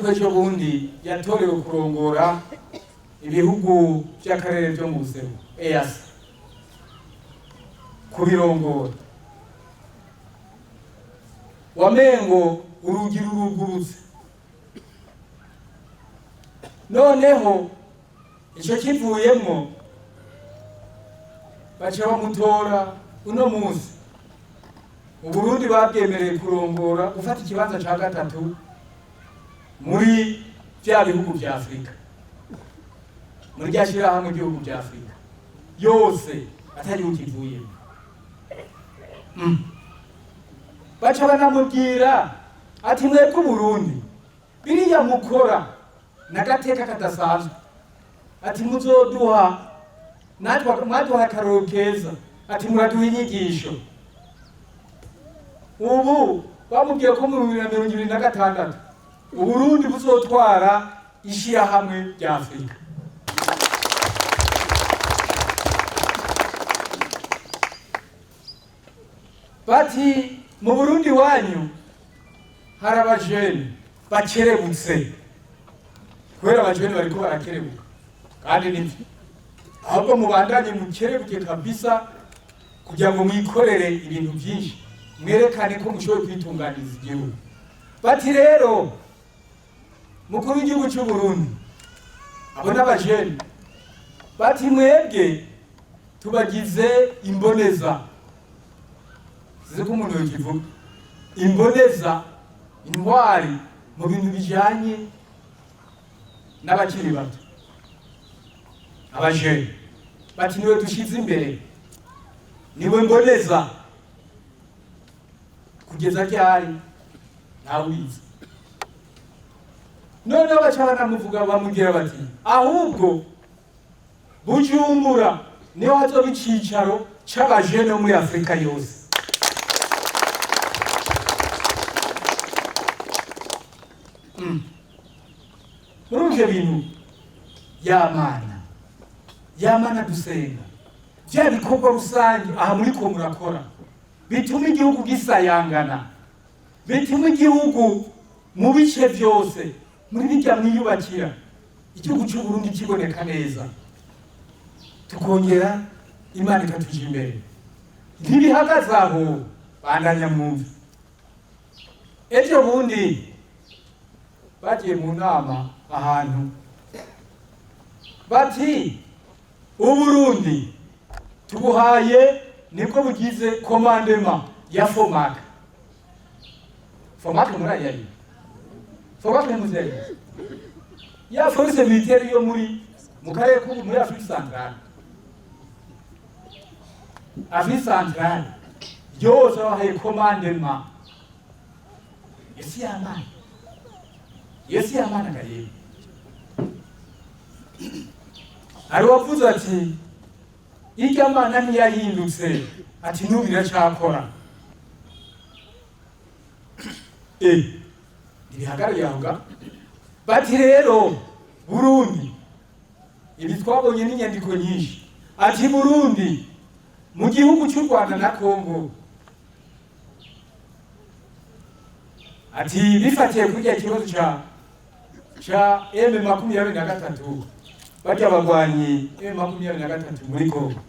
ko ejo bundi yatorewe kurongora ibihugu by'akarere byo mu buseruko EAC kubirongora wamengo urugi rurugurutse noneho icyo kivuyemo baca bamutora uno munsi Uburundi babyemereye kurongora gufata ikibanza cya gatatu muri bya bihugu bya Afrika muri rya shyirahamwe ry'ibihugu bya Afrika yose atari ukivuyemo baca banamubwira ati mwebwe Burundi biriya mukora nagateka kadasanzwe ati muzoduha natwe mwaduha akaroro keza ati muraduha inyigisho ubu bamubwiye ko mu 2026 Uburundi buzotwara ishyirahamwe rya Afrika bati mu Burundi wanyu hari abajene bakerebutse kubera abajene bariko barakerebuka kandi nivyo ahubwo mubandanye mukerebuke kabisa kugira ngo mwikorere ibintu byinshi mwerekane ko mushoboye kwitunganiza igihugu bati rero mukuru w'igihugu cy'u Burundi abo n'abajene bati mwebwe tubagize imboneza ziko umuntu yokivuga imboneza intwari mu bintu bijanye n'abakiri bato abajene bati niwe dushize imbere niwe mboneza kugeza ryari ntawize none baca banamuvuga bamubwira bati ahubwo Bujumbura niho hazoba icicaro c'abajene muri Afrika yose Urumve bintu yamana dusenga bya bikorwa rusange aha muri ko murakora bituma igihugu gisayangana bituma igihugu mu bice byose muri bijya mwiyubakira igihugu cy'u Burundi kiboneka neza tukongera Imana ikatuje imbere ntibihagaze aho bandanya mwumva ejo bundi bagiye mu nama ahantu bati Uburundi tubuhaye niko bugize commandement ya FOMAC murayari FOMAC muzeyi ya force militaire yo muri mu karere ko muri Afrique centrale yose bahaye commandement Yesi amana karibu ariwavuze ati irya mana ntiyahindutse ati nubira cyakora ntibihagarariye aho bati rero Burundi ibi twabonye n'inyandiko nyinshi ati Burundi mu gihugu cy'u Rwanda na Kongo ati bifatiye kuri ikibazo cha M23 bajya bagwanyi M23 muri Kongo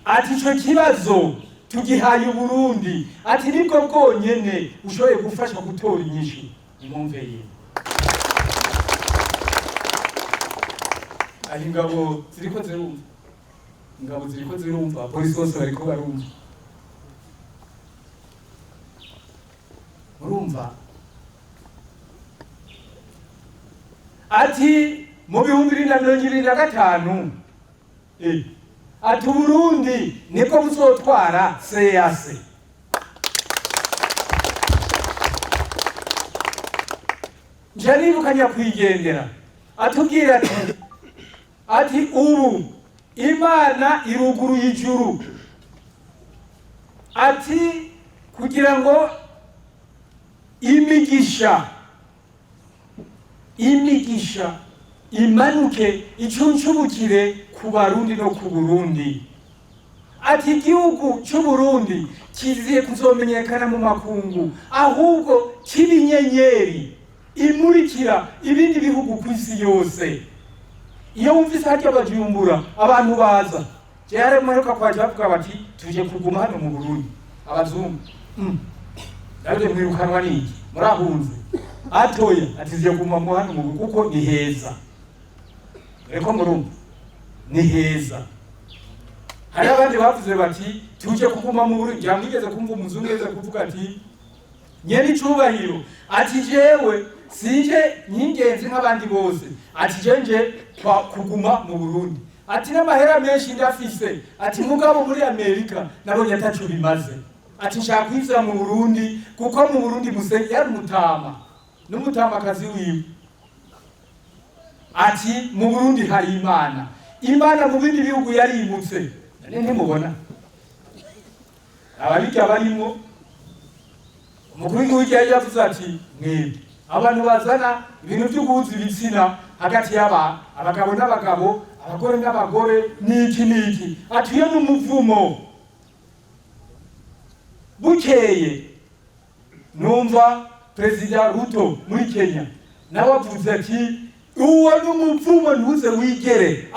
ati ico kibazo tugihaye Burundi ati nibwo bwonyene ushoboye gufasha gutora inyishu imumve yeye ari ingabo ziriko zirumva polisi bose bariko barumva urumva ati mu 2025 ati Burundi niko buzotwara CAC Janibukanya kwigendera atubwira ati ubu Imana iruguru y'ijuru ati kugira ngo imigisha imanuke icunshubukire ku Barundi no ku Burundi ati igihugu cy'u Burundi kiziye kuzomenyekana mu makungu ahubwo kibinyenyeri imuri bikurikira ibindi bihugu ku isi yose. Iyo wumvise hajya bajumbura abantu baza cyare muheruka kwaje bavuga bati tuje kuguma hano mu Burundi abazungu naje mwirukanwa niki murahunze atoya atiziye kuguma mu hano mu Burundi kuko ni heza. Reko murumva ni heza. Hari abandi bavuze bati tuje kuguma mu Burundi. Jamwigeze kumva umuzungu yeze kuvuga ati Nyenicubahiro ati jewe sije nyingenzi nk'abandi bose ati jenje kuguma mu Burundi ati n'amahera menshi ndafise ati mugabo muri Amerika nabonye atacu bimaze ati nshaka kwizira mu Burundi kuko mu Burundi musenye yari mutama n'umutama kazi wiwe ati mu Burundi hari Imana mu bindi bihugu yarimutse ntimubona ababijya barimo. Umukuru w'igihugu yavuze ati mwebwe abantu bazana ibintu by'uguhuza ibitsina hagati abagabo n'abagabo abagore n'abagore niki ati iyo n'umuvumo. Bukeye numva Perezida Ruto muri Kenya nawe avuze ati uwo n'umuvumo ntuze wigere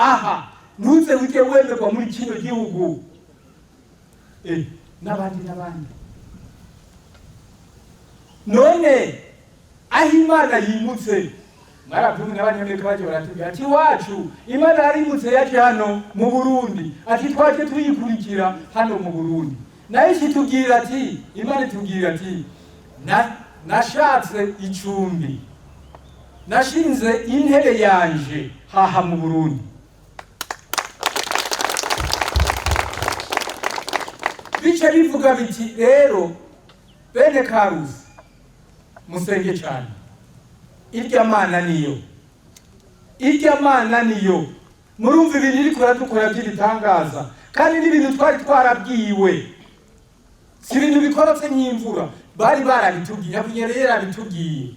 ntuze wigere wemerwa muri kino gihugu. N'abandi none aho Imana yimutse mwaravuga n'abanyamerika baje baratubwira ati wacu Imana yarimutse yaje hano mu Burundi ati twaje tuyikurikira hano mu Burundi. Nayo kitubwira ati Imana itubwira ati nashatse icumbi nashinze intebe yanje haha mu Burundi. Bice bivuga biti rero bene Karusi musenge cyane irya Mana niyo murumva ibintu iri kuradukora by'ibitangaza kandi n'ibintu twari twarabwiwe si ibintu bikorotse nk'imvura bari barabitubwiye yarabitubwiye